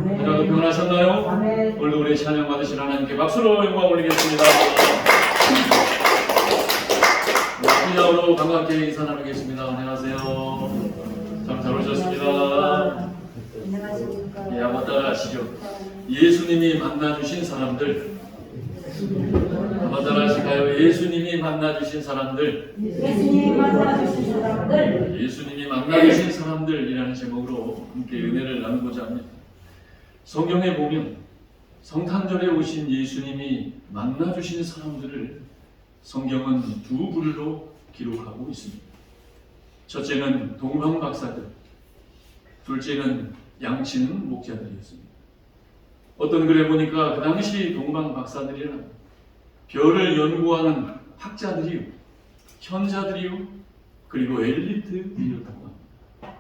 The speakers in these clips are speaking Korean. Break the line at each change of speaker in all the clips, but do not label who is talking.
하나도 평안하셨나요?
아멘.
오늘도 우리 찬양 받으신 하나님께 박수로 영광 올리겠습니다. 기자로 반갑게 인사 나누겠습니다. 안녕하세요. 참 잘 오셨습니다.
안녕하십니까.
예, 한번 따라하시죠. 예수님이 만나주신 사람들. 한번 따라하실까요? 예수님이 만나주신 사람들.
예수님이 만나주신 사람들.
예수님이 만나주신 사람들이라는 제목으로 함께 은혜를 나누고자 합니다. 성경에 보면 성탄절에 오신 예수님이 만나주신 사람들을 성경은 두 부류로 기록하고 있습니다. 첫째는 동방박사들, 둘째는 양치는 목자들이었습니다. 어떤 글에 보니까 그 당시 동방박사들이란 별을 연구하는 학자들이요, 현자들이요, 그리고 엘리트들이었다고 합니다.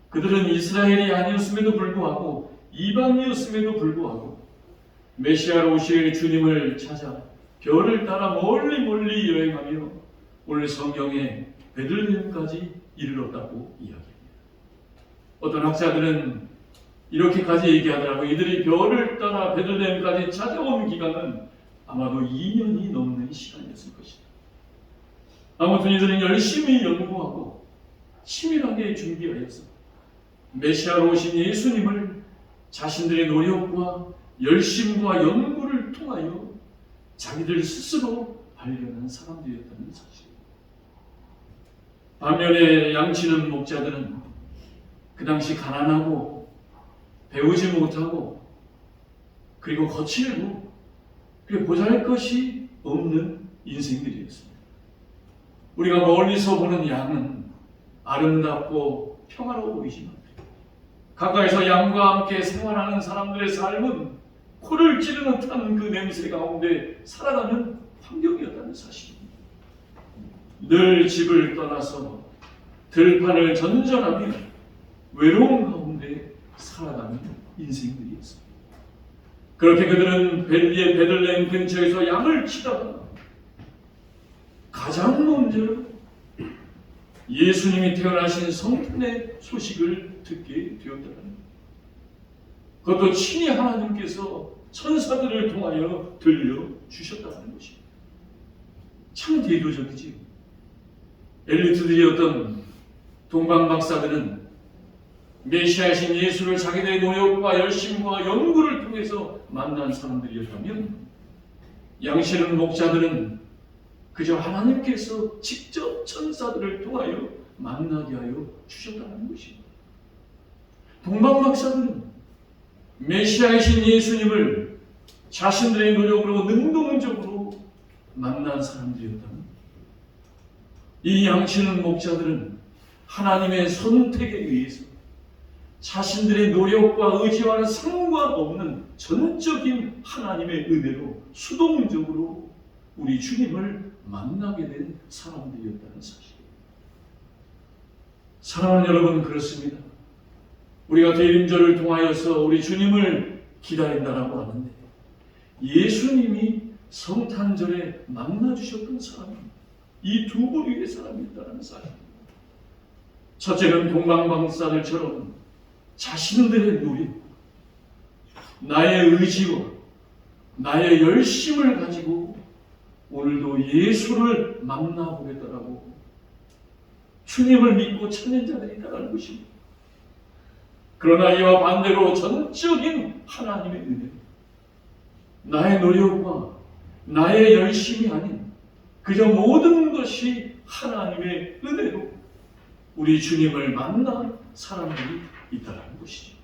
그들은 이스라엘이 아니었음에도 불구하고 이방이었음에도 불구하고 메시아로 오실 주님을 찾아 별을 따라 멀리 여행하며 오늘 성경에 베들레헴까지 이르렀다고 이야기합니다. 어떤 학자들은 이렇게까지 얘기하더라고요. 이들이 별을 따라 베들레헴까지 찾아온 기간은 아마도 2년이 넘는 시간이었을 것이다. 아무튼 이들은 열심히 연구하고 치밀하게 준비하여서 메시아로 오신 예수님을 자신들의 노력과 열심과 연구를 통하여 자기들 스스로 발견한 사람들이었다는 사실입니다. 반면에 양치는 목자들은 그 당시 가난하고 배우지 못하고 그리고 거칠고 그리고 보잘것이 없는 인생들이었습니다. 우리가 멀리서 보는 양은 아름답고 평화로워 보이지만 가까이서 양과 함께 생활하는 사람들의 삶은 코를 찌르는 듯한 그 냄새 가운데 살아가는 환경이었다는 사실입니다. 늘 집을 떠나서 들판을 전전하며 외로움 가운데 살아가는 인생들이었습니다. 그렇게 그들은 베들레헴 근처에서 양을 치다가 가장 먼저 예수님이 태어나신 성탄의 소식을 듣게 되었다는 겁니다. 그것도 친히 하나님께서 천사들을 통하여 들려주셨다는 것입니다. 참 대조적이지요. 엘리트들이었던 동방박사들은 메시아이신 예수를 자기들의 노력과 열심과 연구를 통해서 만난 사람들이었다면 양치는 목자들은 그저 하나님께서 직접 천사들을 통하여 만나게 하여 주셨다는 것입니다. 동방박사들은 메시아이신 예수님을 자신들의 노력으로 능동적으로 만난 사람들이었다면 이 양치는 목자들은 하나님의 선택에 의해서 자신들의 노력과 의지와는 상관없는 전적인 하나님의 은혜로 수동적으로 우리 주님을 만나게 된 사람들이었다는 사실입니다. 사랑하는 여러분, 그렇습니다. 우리가 대림절을 통하여서 우리 주님을 기다린다라고 하는데 예수님이 성탄절에 만나주셨던 사람입니다. 이 두 부류의 사람이었다는 사실입니다. 첫째는 동방박사들처럼 자신들의 노력, 나의 의지와 나의 열심을 가지고 오늘도 예수를 만나보겠다라고 주님을 믿고 찾는 자들이 있다는 것입니다. 그러나 이와 반대로 전적인 하나님의 은혜, 나의 노력과 나의 열심이 아닌 그저 모든 것이 하나님의 은혜로 우리 주님을 만난 사람들이 있다는 것이죠.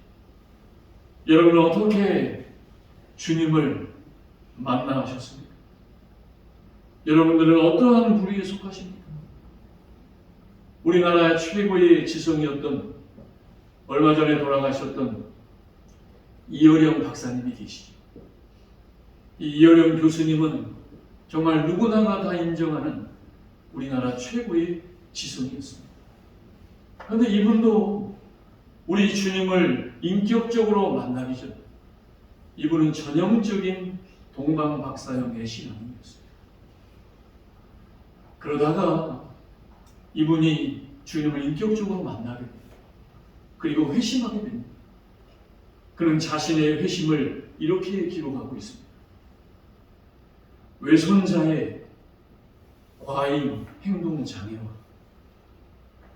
여러분은 어떻게 주님을 만나셨습니까? 여러분들은 어떠한 부류에 속하십니까? 우리나라 최고의 지성이었던 얼마 전에 돌아가셨던 이어령 박사님이 계시죠. 이 이어령 교수님은 정말 누구나가 다 인정하는 우리나라 최고의 지성이었습니다. 그런데 이분도 우리 주님을 인격적으로 만나기 전 이분은 전형적인 동방박사형의 신앙이었습니다. 그러다가 이분이 주님을 인격적으로 만나게 됩니다. 그리고 회심하게 됩니다. 그는 자신의 회심을 이렇게 기록하고 있습니다. 외손자의 과잉 행동 장애와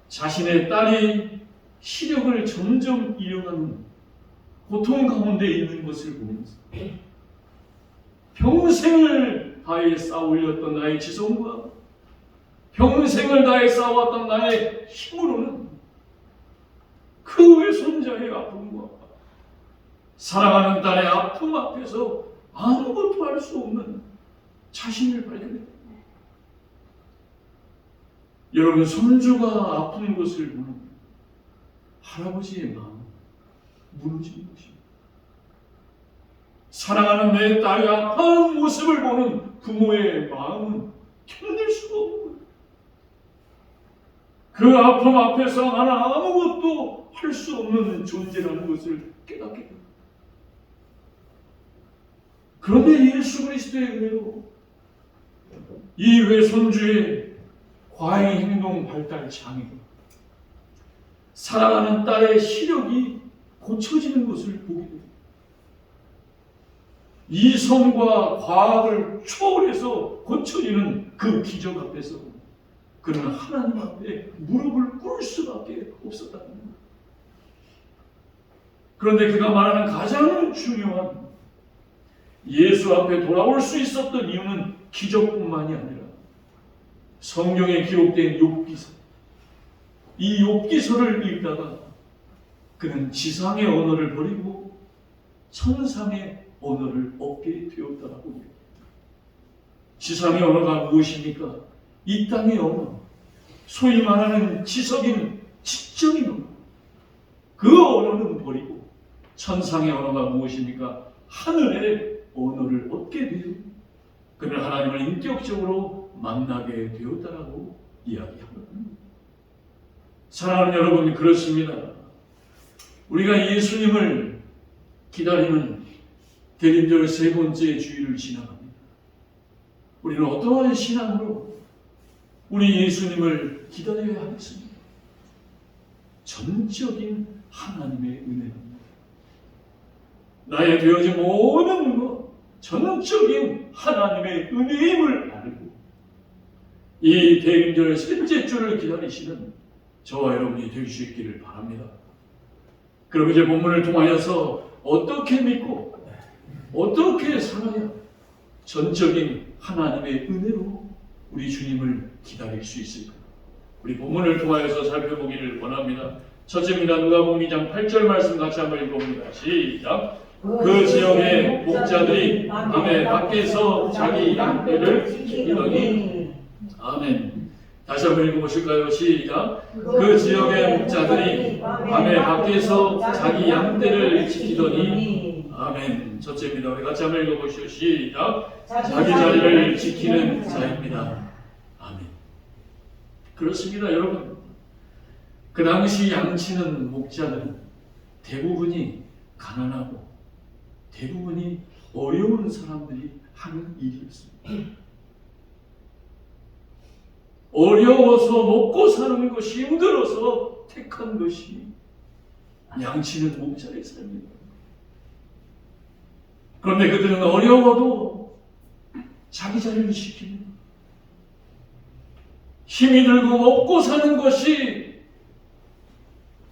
자신의 딸이 시력을 점점 잃어가는 고통 가운데 있는 것을 보면서 평생을 다해 쌓아올렸던 나의 지성과 평생을 다해 쌓아왔던 나의 힘으로는 그 외손자의 아픔과 사랑하는 딸의 아픔 앞에서 아무것도 할 수 없는 자신을 발견했다. 여러분, 손주가 아픈 것을 보는 할아버지의 마음은 무너지는 것입니다. 사랑하는 내 딸의 아파하는 모습을 보는 부모의 마음은 견딜 수가 없는 거예요. 그 아픔 앞에서 나는 아무것도 할 수 없는 존재라는 것을 깨닫게 됩니다. 그런데 예수 그리스도의 은혜로 이 외손주의 과잉 행동 발달 장애가 사랑하는 딸의 시력이 고쳐지는 것을 보게 됩니다. 이성과 과학을 초월해서 고쳐지는 그 기적 앞에서 그는 하나님 앞에 무릎을 꿇을 수밖에 없었다는 겁니다. 그런데 그가 말하는 가장 중요한 예수 앞에 돌아올 수 있었던 이유는 기적뿐만이 아니라 성경에 기록된 욥기서, 이 욥기서를 읽다가 그는 지상의 언어를 버리고 천상의 언어를 얻게 되었다라고 합니다. 지상의 언어가 무엇입니까? 이 땅의 언어, 소위 말하는 지적인 지적인 언어, 그 언어는 버리고 천상의 언어가 무엇입니까? 하늘의 언어를 얻게 되어 그는 하나님을 인격적으로 만나게 되었다라고 이야기합니다. 사랑하는 여러분, 그렇습니다. 우리가 예수님을 기다리는 대림절 세 번째 주일을 지나갑니다. 우리는 어떠한 신앙으로 우리 예수님을 기다려야 하겠습니까? 전적인 하나님의 은혜입니다. 나의 되어진 모든 것, 전적인 하나님의 은혜임을 알고 이 대림절 셋째 주를 기다리시는 저와 여러분이 될 수 있기를 바랍니다. 그럼 이제 본문을 통하여서 어떻게 믿고 어떻게 살아야 전적인 하나님의 은혜로 우리 주님을 기다릴 수 있을까? 우리 본문을 통하여서 살펴보기를 원합니다. 첫째입니다. 누가복음 2장 8절 말씀 같이 한번 읽어봅니다. 시작. 그 지역의 목자들이 밤에 밖에서 자기 양떼를 지키더니, 아멘. 다시 한번 읽어보실까요? 시작. 그 지역의 목자들이 밤에 밖에서 자기 양떼를 지키더니, 아멘. 첫째입니다. 우리 같이 한번 읽어보시죠. 시작. 자기 자리를 지키는 자입니다. 아멘. 그렇습니다, 여러분. 그 당시 양치는 목자는 대부분이 가난하고 대부분이 어려운 사람들이 하는 일이었습니다. 어려워서 먹고 사는 것이 힘들어서 택한 것이 양치는 목자의 삶입니다. 그런데 그들은 어려워도 자기 자리를 지킵니다. 힘이 들고 먹고 사는 것이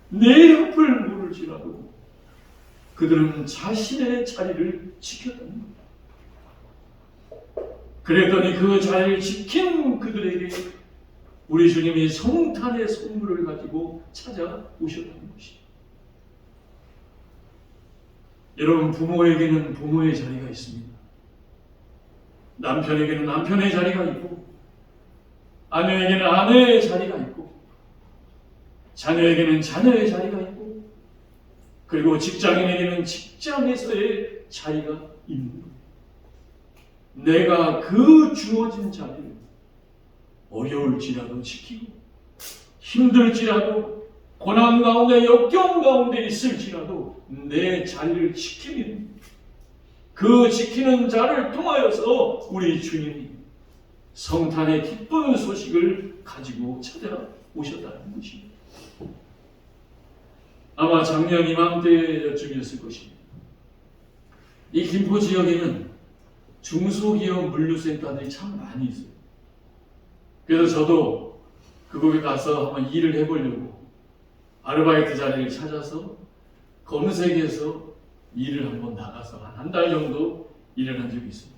내 앞을 모를지라도 그들은 자신의 자리를 지켰다는 겁니다. 그랬더니 그 자리를 지킨 그들에게 우리 주님이 성탄의 선물을 가지고 찾아오셨다는 것이죠. 여러분, 부모에게는 부모의 자리가 있습니다. 남편에게는 남편의 자리가 있고, 아내에게는 아내의 자리가 있고, 자녀에게는 자녀의 자리가 있고, 그리고 직장인에게는 직장에서의 자리가 있는 거예요. 내가 그 주어진 자리를 어려울지라도 지키고 힘들지라도 고난 가운데 역경 가운데 있을지라도 내 자리를 지키는, 그 지키는 자를 통하여서 우리 주님이 성탄의 기쁜 소식을 가지고 찾아오셨다는 것입니다. 아마 작년 이맘때쯤이었을 것입니다. 이 김포 지역에는 중소기업 물류센터들이 참 많이 있어요. 그래서 저도 그곳에 가서 한번 일을 해보려고 아르바이트 자리를 찾아서 검색해서 일을 한번 나가서 한 달 정도 일을 한 적이 있습니다.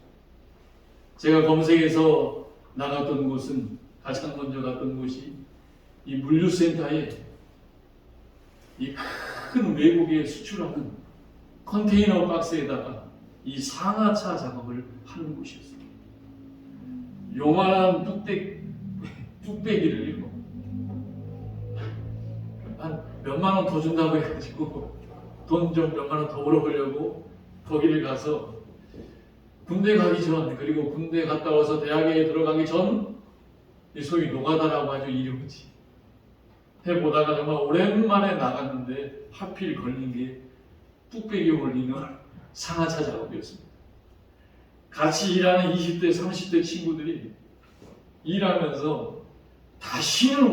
제가 검색해서 나갔던 곳은 가장 먼저 갔던 곳이 이 물류센터에 이 큰 외국에 수출하는 컨테이너 박스에다가 이 상하차 작업을 하는 곳이었어요. 요만한 뚝배기를 한 몇만 원 더 준다고 해가지고 돈 좀 몇만 원 더 벌어보려고 거기를 가서 군대 가기 전, 그리고 군대 갔다 와서 대학에 들어가기 전 소위 노가다라고 하죠. 이름이지. 해보다가 정말 오랜만에 나갔는데 하필 걸린 게 뚝배기 올리는 상하차 작업이었습니다. 같이 일하는 20대, 30대 친구들이 일하면서 다시는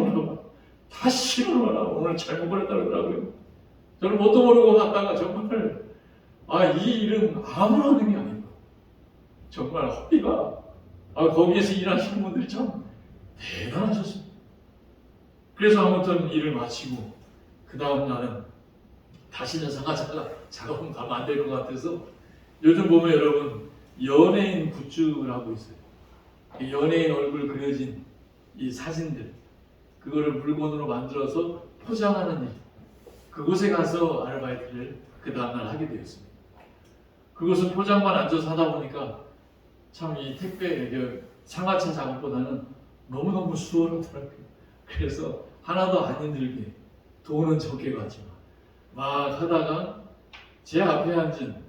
오라 오늘 잘못 걸렸다 그러더라고요. 저는 뭣도 모르고 갔다가 정말 이 일은 아무나 하는 게 아니다. 정말 허리가 거기에서 일하시는 분들이 참 대단하셨습니다. 그래서 아무튼 일을 마치고 그 다음 날은 다시는 상하차 작업은 가면 안 될 것 같아서 요즘 보면 여러분 연예인 굿즈라고 있어요. 연예인 얼굴 그려진 이 사진들 그거를 물건으로 만들어서 포장하는 일 그곳에 가서 아르바이트를 그 다음날 하게 되었습니다. 그것은 포장만 앉아서 하다 보니까 참 이 택배 상하차 작업보다는 너무너무 수월하더라고요. 그래서 하나도 안 힘들게 돈은 적게 가지만 막 하다가 제 앞에 앉은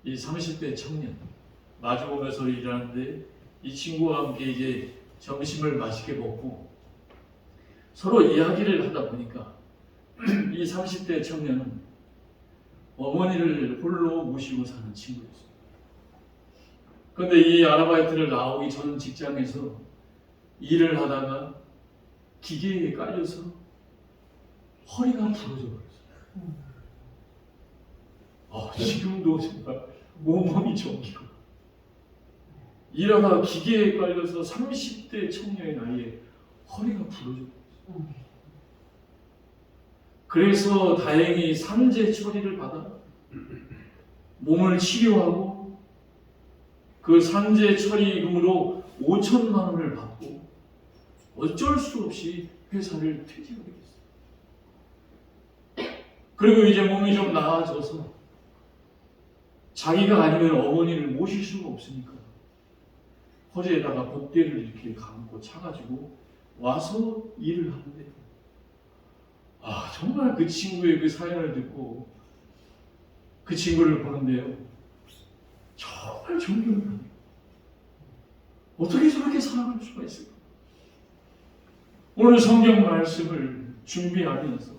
이 30대 청년 마주보면서 일하는데 이 친구와 함께 이제 점심을 맛있게 먹고 서로 이야기를 하다 보니까 이 30대 청년은 어머니를 홀로 모시고 사는 친구였어요. 그런데 이 아르바이트를 나오기 전 직장에서 일을 하다가 기계에 깔려서 허리가 부러져 버렸어요. 지금도 정말 몸이 정기고 일하다가 기계에 깔려서 30대 청년의 나이에 허리가 부러져 버렸어요. 그래서 다행히 산재 처리를 받아 몸을 치료하고 그 산재 처리금으로 5천만 원을 받고 어쩔 수 없이 회사를 퇴직하게 됐어요. 그리고 이제 몸이 좀 나아져서 자기가 아니면 어머니를 모실 수가 없으니까 허리에다가 복대를 이렇게 감고 차가지고 와서 일을 하는데 정말 그 친구의 그 사연을 듣고 그 친구를 보는데요. 정말 존경을 합니다. 어떻게 저렇게 살아갈 수가 있을까? 오늘 성경 말씀을 준비하면서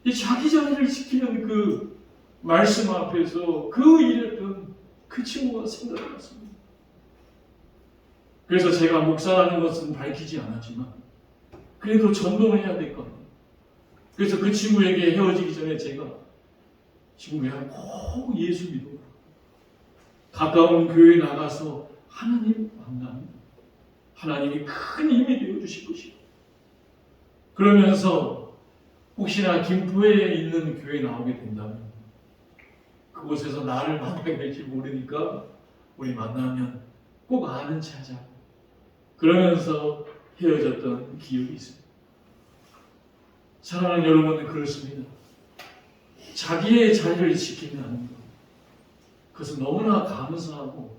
이 자기 자리를 지키는 그 말씀 앞에서 그 일했던 그 친구가 생각이 났습니다. 그래서 제가 목사라는 것은 밝히지 않았지만 그래도 전도를 해야 될 겁니다. 그래서 그 친구에게 헤어지기 전에 제가 친구야 꼭 예수 믿어라. 가까운 교회에 나가서 하나님 만나면 하나님이 큰 힘이 되어주실 것이고 그러면서 혹시나 김포에 있는 교회에 나오게 된다면 그곳에서 나를 만나게 될지 모르니까 우리 만나면 꼭 아는 체 하자. 그러면서 헤어졌던 기억이 있습니다. 사랑하는 여러분은 그렇습니다. 자기의 자리를 지키는 것 그것은 너무나 감사하고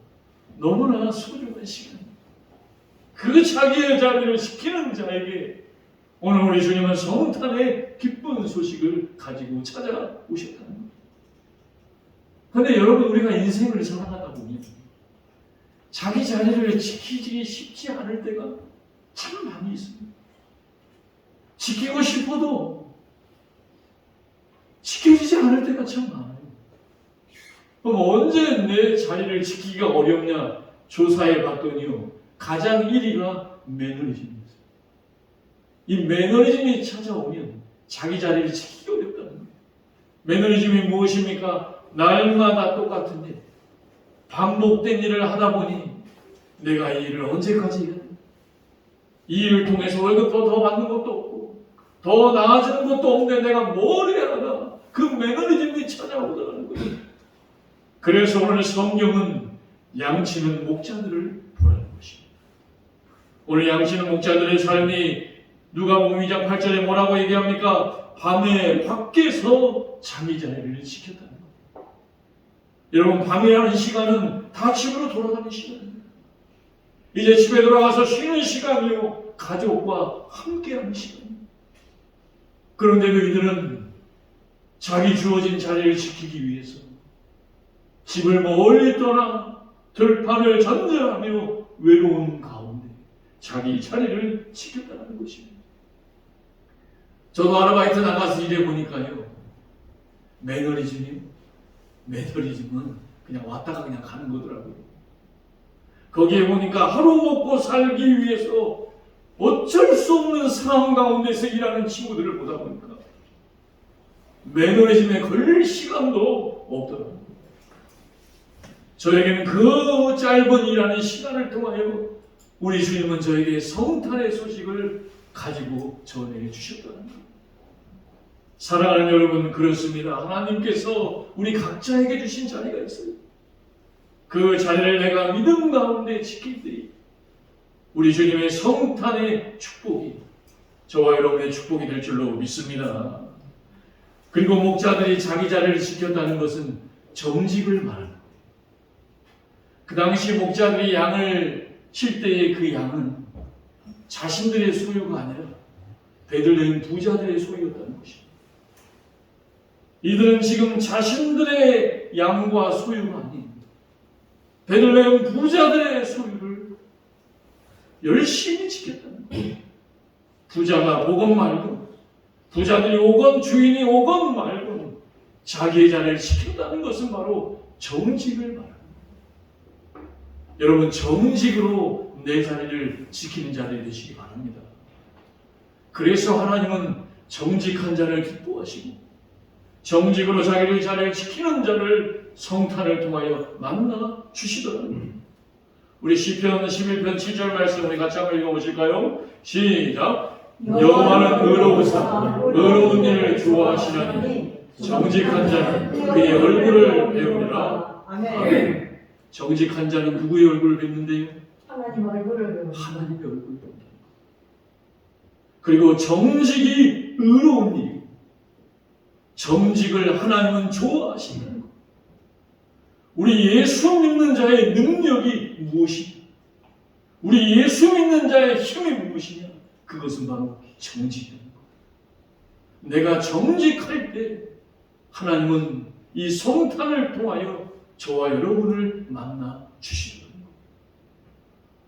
너무나 소중한 시간입니다. 그 자기의 자리를 지키는 자에게 오늘 우리 주님은 성탄의 기쁜 소식을 가지고 찾아오셨다는 겁니다. 그런데 여러분 우리가 인생을 살아가다 보면 자기 자리를 지키기 쉽지 않을 때가 참 많이 있습니다. 지키고 싶어도 지켜지지 않을 때가 참 많아요. 그럼 언제 내 자리를 지키기가 어렵냐 조사해 봤더니요. 가장 1위가 매너리즘입니다. 이 매너리즘이 찾아오면 자기 자리를 지키기 어렵다는 거예요. 매너리즘이 무엇입니까? 날마다 똑같은데 반복된 일을 하다 보니 내가 이 일을 언제까지 해야 돼? 이 일을 통해서 월급도 더 받는 것도 없고 더 나아지는 것도 없는데 내가 뭘 해야 하나? 그 매너리즘이 찾아오더라는 거예요. 그래서 오늘 성경은 양치는 목자들을 보라는 것입니다. 오늘 양치는 목자들의 삶이 누가복음 2장 8절에 뭐라고 얘기합니까? 밤에 밖에서 자기 자리를 지켰다는 거예요. 여러분, 밤이라는 시간은 다 집으로 돌아가는 시간입니다. 이제 집에 돌아가서 쉬는 시간이요, 가족과 함께하는 시간입니다. 그런데 이들은 자기 주어진 자리를 지키기 위해서 집을 멀리 떠나 들판을 전전하며 외로운 가운데 자기 자리를 지켰다는 것입니다. 저도 아르바이트 나가서 일해보니까요, 매너리즘은 그냥 왔다가 그냥 가는 거더라고요. 거기에 보니까 하루 먹고 살기 위해서 어쩔 수 없는 상황 가운데서 일하는 친구들을 보다 보니까 매너리즘에 걸릴 시간도 없더라고요. 저에게는 그 짧은 일하는 시간을 통하여 우리 주님은 저에게 성탄의 소식을 가지고 전해 주셨다는 거예요. 사랑하는 여러분, 그렇습니다. 하나님께서 우리 각자에게 주신 자리가 있어요. 그 자리를 내가 믿음 가운데 지킬 때 우리 주님의 성탄의 축복이 저와 여러분의 축복이 될 줄로 믿습니다. 그리고 목자들이 자기 자리를 지켰다는 것은 정직을 말하는 거예요. 그 당시 목자들이 양을 칠 때의 그 양은 자신들의 소유가 아니라 베들레헴 부자들의 소유였다는 것입니다. 이들은 지금 자신들의 양과 소유가 아닌 베들레헴 부자들의 소유를 열심히 지켰다는 거예요. 부자가 오건 말건, 부자들이 오건 주인이 오건 말건 자기의 자리를 지킨다는 것은 바로 정직을 말합니다. 여러분, 정직으로 내 자리를 지키는 자들이 되시기 바랍니다. 그래서 하나님은 정직한 자를 기뻐하시고 정직으로 자기의 자리를 지키는 자를 성탄을 통하여 만나 주시더라고요. 우리 시편 11편 7절 말씀 우리 같이 한번 읽어보실까요? 시작! 여호와는 의로우사 의로운 일을 좋아하시나니 정직한 자는 그의 얼굴을 배우리라. 아멘. 정직한 자는 누구의 얼굴을 뵙는데요?
하나님 얼굴을 배웁니다.
하나님의 얼굴을 뵙는다. 그리고 정직이 의로운 일, 정직을 하나님은 좋아하신다는 것. 우리 예수 믿는 자의 능력이 무엇이냐? 우리 예수 믿는 자의 힘이 무엇이냐? 그것은 바로 정직이라는 것. 내가 정직할 때 하나님은 이 성탄을 통하여 저와 여러분을 만나 주시는 것.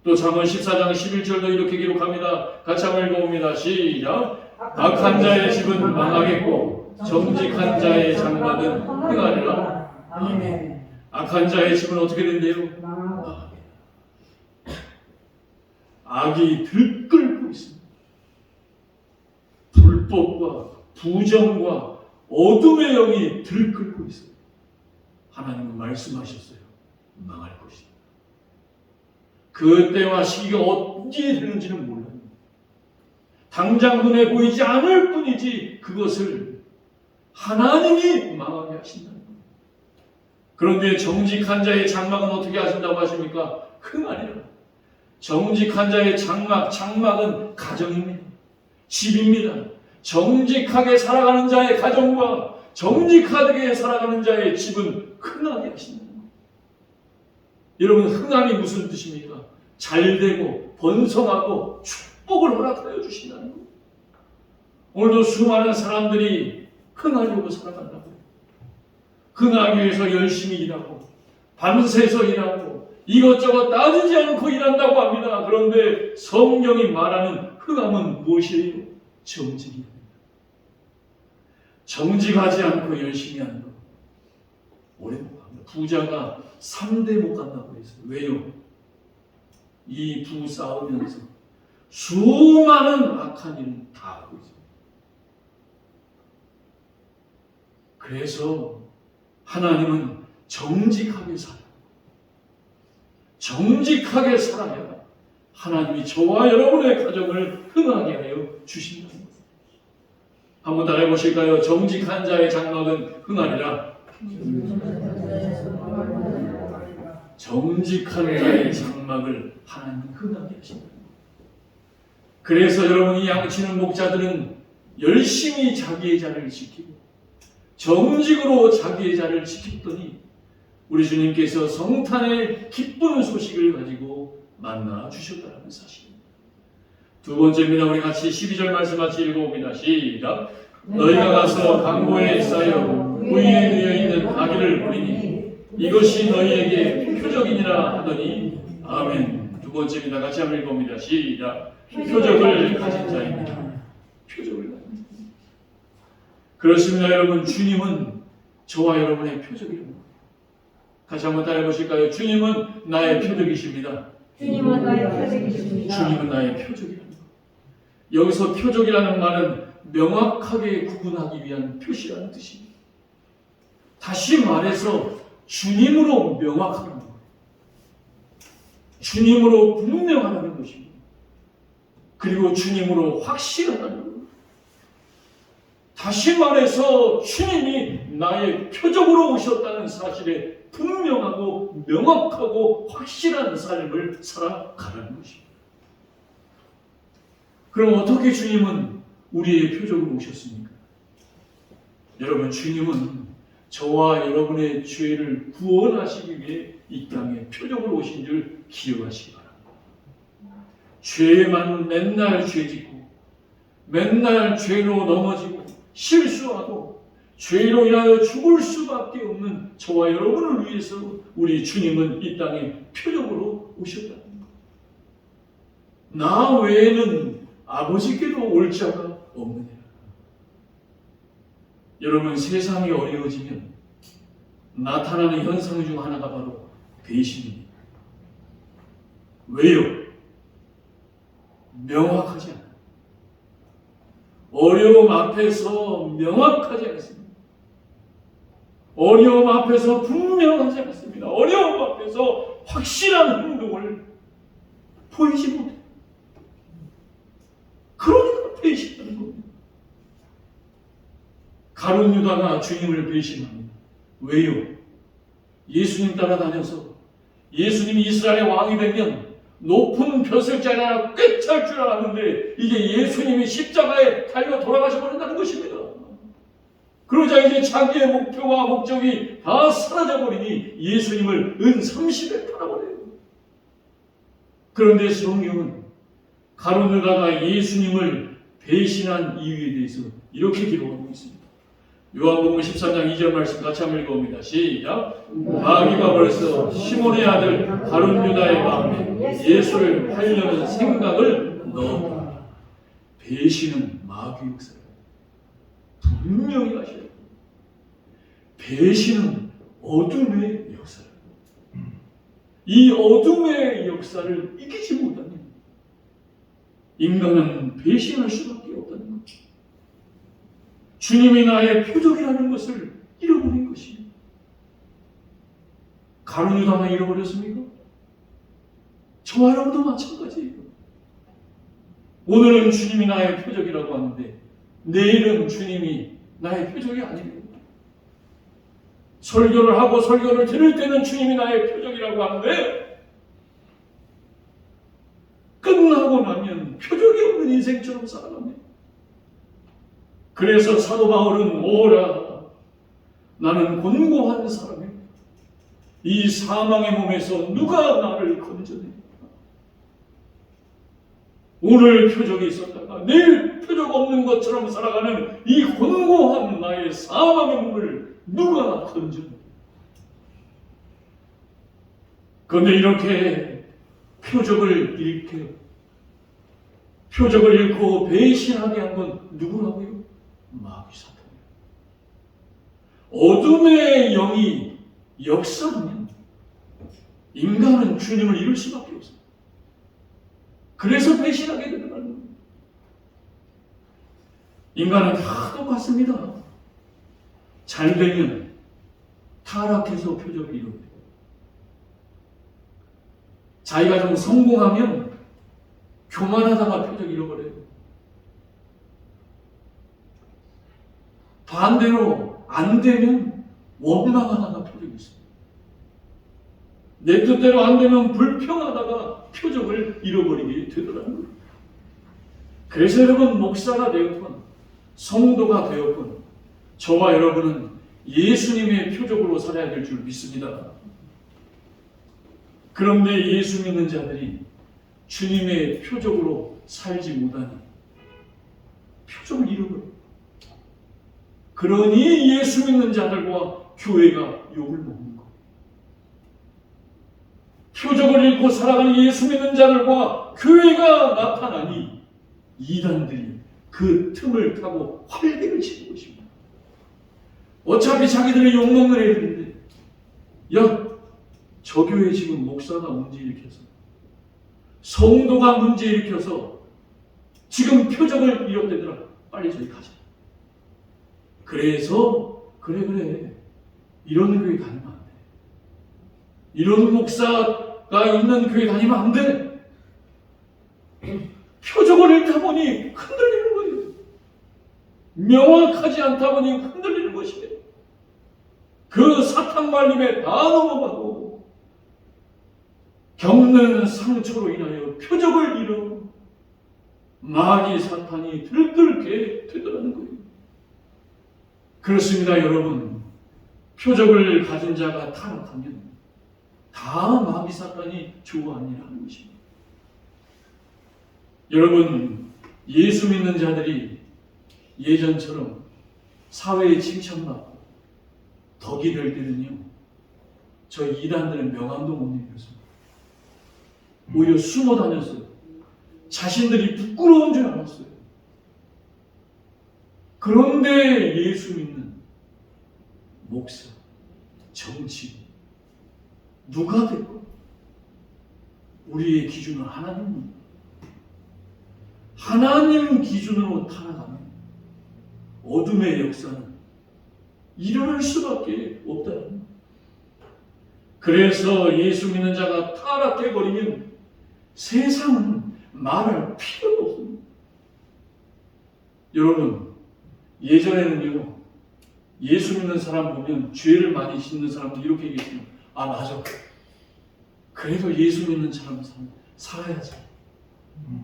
또 잠언 14장 11절도 이렇게 기록합니다. 같이 한번 읽어봅니다. 시작! 악한 자의 집은 망하겠고 정직한 자의 장막은 흥하리라. 아멘. 악한 자의 집은 어떻게 된대요? 망하게. 악이 들끓고 있습니다. 불법과 부정과 어둠의 영이 들끓고 있어요. 하나님은 말씀하셨어요. 망할 것이다. 그때와 시기가 언제 되는지는 몰라요. 당장 눈에 보이지 않을 뿐이지 그것을 하나님이 망하게 하신다는 거예요. 그런데 정직한 자의 장막은 어떻게 하신다고 하십니까? 흥하리라. 정직한 자의 장막은 가정입니다. 집입니다. 정직하게 살아가는 자의 가정과 정직하게 살아가는 자의 집은 흥하게 하신다는 거예요. 여러분, 흥함이 무슨 뜻입니까? 잘되고 번성하고 축복을 허락하여 주신다는 거예요. 오늘도 수많은 사람들이 흥하려고 살아간다고요. 흥하기 위해서 열심히 일하고 밤새서 일하고 이것저것 따지지 않고 일한다고 합니다. 그런데 성경이 말하는 흥함은 무엇이에요? 정직입니다. 정직하지 않고 열심히 하는 것 오래 못 갑니다. 부자가 3대 못 간다고 했어요. 왜요? 이 부 싸우면서 수많은 악한 일을 다 하고 있어요. 그래서 하나님은 정직하게 살아요. 정직하게 살아야 하나님이 저와 여러분의 가정을 흥하게 하여 주신다는 것. 한번 따라해 보실까요? 정직한 자의 장막은 흥하리라. 정직한 자의 장막을 하나님은 흥하게 하신다. 그래서 여러분이 양치는 목자들은 열심히 자기의 자를 지키고 정직으로 자기의 자를 지켰더니 우리 주님께서 성탄의 기쁜 소식을 가지고 만나 주셨다는 사실입니다. 두 번째입니다. 우리 같이 12절 말씀 같이 읽어봅니다. 시작. 너희가 가서 강보에 쌓여 위에 누여 있는 아기를 보리니 이것이 너희에게 표적이니라 하더니 아멘. 두 번째입니다. 같이 한번 읽어봅니다. 시작. 표적을 가진 자입니다. 표적을 가진 자. 그렇습니다. 여러분, 주님은 저와 여러분의 표적입니다. 다시 한번 따라해 보실까요? 주님은 나의 표적이십니다.
주님은 나의 표적이십니다.
주님은 나의 표적이라는 것. 여기서 표적이라는 말은 명확하게 구분하기 위한 표시라는 뜻입니다. 다시 말해서 주님으로 명확하는 것. 주님으로 분명하다는 것입니다. 그리고 주님으로 확실하다는 것. 다시 말해서 주님이 나의 표적으로 오셨다는 사실에 분명하고 명확하고 확실한 삶을 살아가는 것입니다. 그럼 어떻게 주님은 우리의 표적으로 오셨습니까? 여러분, 주님은 저와 여러분의 죄를 구원하시기 위해 이 땅에 표적으로 오신 줄 기억하시기 바랍니다. 죄만 맨날 죄짓고 맨날 죄로 넘어지고 실수하고 죄로 인하여 죽을 수밖에 없는 저와 여러분을 위해서 우리 주님은 이 땅에 표적으로 오셨다는 것. 나 외에는 아버지께도 올 자가 없느니라. 여러분, 세상이 어려워지면 나타나는 현상 중 하나가 바로 배신입니다. 왜요? 명확하지 않아요. 어려움 앞에서 명확하지 않습니다. 어려움 앞에서 분명하지 않습니다. 어려움 앞에서 확실한 행동을 보이지 못해요. 그러니까 배신하는 겁니다. 가룟 유다가 주님을 배신합니다. 왜요? 예수님 따라다녀서 예수님이 이스라엘의 왕이 되면 높은 벼슬자리 하나 꿰찰 줄 알았는데 이게 예수님이 십자가에 달려 돌아가셔 버린다는 것입니다. 그러자 이제 자기의 목표와 목적이 다 사라져버리니 예수님을 은 30에 팔아버려요. 그런데 성경은 가룟 유다가 예수님을 배신한 이유에 대해서 이렇게 기록하고 있습니다. 요한복음 13장 2절 말씀 같이 한번 읽어봅니다. 시작. 마귀가 벌써 시몬의 아들 가룟 유다의 마음에 예수를 팔려는 생각을 넣었다. 배신은 마귀 역사예요. 분명히 하셔야 돼요. 배신은 어둠의 역사예요. 이 어둠의 역사를 이기지 못하면 인간은 배신할 수밖에 없다는 것. 주님이 나의 표적이라는 것을 잃어버린 것입니다. 가룟 유다만 잃어버렸습니까? 저와 여러분도 마찬가지예요. 오늘은 주님이 나의 표적이라고 하는데 내일은 주님이 나의 표적이 아닙니다. 설교를 하고 설교를 들을 때는 주님이 나의 표적이라고 하는데 끝나고 나면 표적이 없는 인생처럼 살아갑니다. 그래서 사도 바울은 오라 나는 곤고한 사람입니다. 이 사망의 몸에서 누가 나를 건져냅니까? 오늘 표적이 있었다가 내일 표적 없는 것처럼 살아가는 이 곤고한 나의 사망의 몸을 누가 건져냅니까? 그런데 이렇게 표적을 잃고 배신하게 한 건 누구라고요? 마귀 사탄이에요. 어둠의 영이 역사하면 인간은 주님을 잃을 수밖에 없어요. 그래서 배신하게 되는 겁니다. 인간은 다 똑같습니다. 잘 되면 타락해서 표적을 이룹니다. 자기가 좀 성공하면 교만하다가 표적 잃어버려요. 반대로 안 되면 원망하다가 표적이 있어요. 내 뜻대로 안 되면 불평하다가 표적을 잃어버리게 되더라고요. 그래서 여러분, 목사가 되었건 성도가 되었건 저와 여러분은 예수님의 표적으로 살아야 될 줄 믿습니다. 그런데 예수 믿는 자들이 주님의 표적으로 살지 못하니 표적을 잃어버려요. 그러니 예수 믿는 자들과 교회가 욕을 먹는 거예요. 표적을 잃고 살아가는 예수 믿는 자들과 교회가 나타나니 이단들이 그 틈을 타고 활개를 치는 것입니다. 어차피 자기들이 욕먹는 애들인데, 야, 저 교회 지금 목사가 문제 일으켜서, 성도가 문제 일으켜서 지금 표적을 잃었대더라. 빨리 저희 가자. 그래서 그래 이런 교회 다니면 안 돼. 이런 목사가 있는 교회 다니면 안 돼. 표적을 잃다 보니 흔들리는 거예요. 명확하지 않다 보니 흔들리는 것이에요. 그 사탄 말림에 다 넘어가고 겪는 상처로 인하여 표적을 잃어 마귀 사탄이 들끓게 되더라는 거예요. 그렇습니다, 여러분. 표적을 가진 자가 타락하면 다 마귀 사탄이 좋아하는 일 하는 것입니다. 여러분, 예수 믿는 자들이 예전처럼 사회에 칭찬받고 덕이 될 때는요, 저 이단들은 명함도 못 내밀었어요. 오히려 숨어 다녔어요. 자신들이 부끄러운 줄 알았어요. 그런데 예수 믿는 목사, 정치, 누가 됐건 우리의 기준은 하나님입니다. 하나님 기준으로 타락하면 어둠의 역사는 일어날 수밖에 없다는 겁니다. 그래서 예수 믿는 자가 타락해버리면 세상은 말할 필요가 없습니다. 여러분, 예전에는요, 예수 믿는 사람 보면 죄를 많이 짓는 사람들 이렇게 얘기했어요. 아, 맞아. 그래도 예수 믿는 사람 살아야지.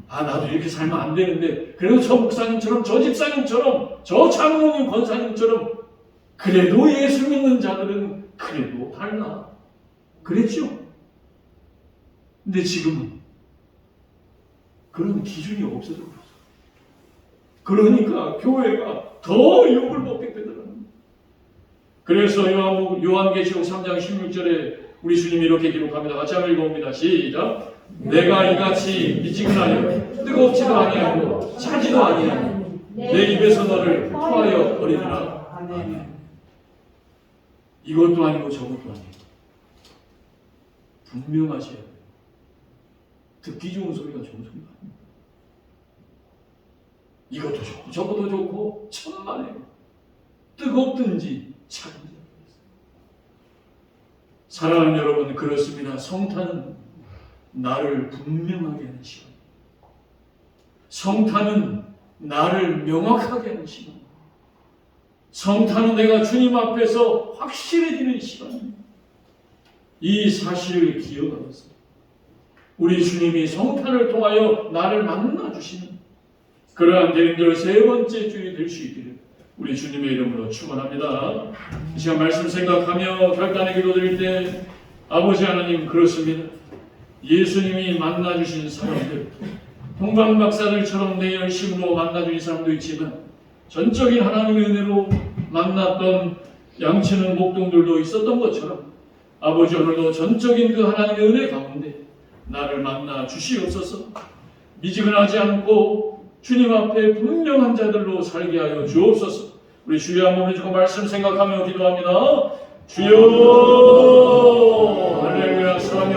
아, 나도 이렇게 살면 안 되는데 그래도 저 목사님처럼, 저 집사님처럼, 저 장로님 권사님처럼 그래도 예수 믿는 자들은 그래도 달라. 그랬죠? 근데 지금은 그런 기준이 없어져 버렸어. 그러니까 교회가 더 욕을 먹게 되더라고요. 그래서 요한계시록 3장 16절에 우리 주님이 이렇게 기록합니다. 같이 한번 읽어봅니다. 시작. 내가 이같이 미지근하여 뜨겁지도 아니하고 차지도 아니하니 내 입에서 너를 토하여 버리리라. 아멘. 이것도 아니고 저것도 아니고 분명하셔야 돼요. 듣기 좋은 소리가 좋은 소리가 아닙니다. 이것도 좋고 저것도 좋고 천만에요. 뜨겁든지 차든지. 사랑하는 여러분, 그렇습니다. 성탄은 나를 분명하게 하는 시간, 성탄은 나를 명확하게 하는 시간, 성탄은 내가 주님 앞에서 확실해지는 시간입니다. 이 사실을 기억하면서 우리 주님이 성탄을 통하여 나를 만나주시는 그러한 대림절 세 번째 주일이 될 수 있기를 우리 주님의 이름으로 축원합니다. 이 시간 말씀 생각하며 결단의 기도 드릴 때 아버지 하나님, 그렇습니다. 예수님이 만나주신 사람들, 동방 박사들처럼 내 열심으로 만나주신 사람도 있지만 전적인 하나님의 은혜로 만났던 양치는 목동들도 있었던 것처럼 아버지, 오늘도 전적인 그 하나님의 은혜 가운데 나를 만나 주시옵소서. 미지근하지 않고 주님 앞에 분명한 자들로 살게 하여 주옵소서. 우리 주여 한번 해주고 말씀 생각하며 기도합니다. 주여, 할렐루야, 사랑해.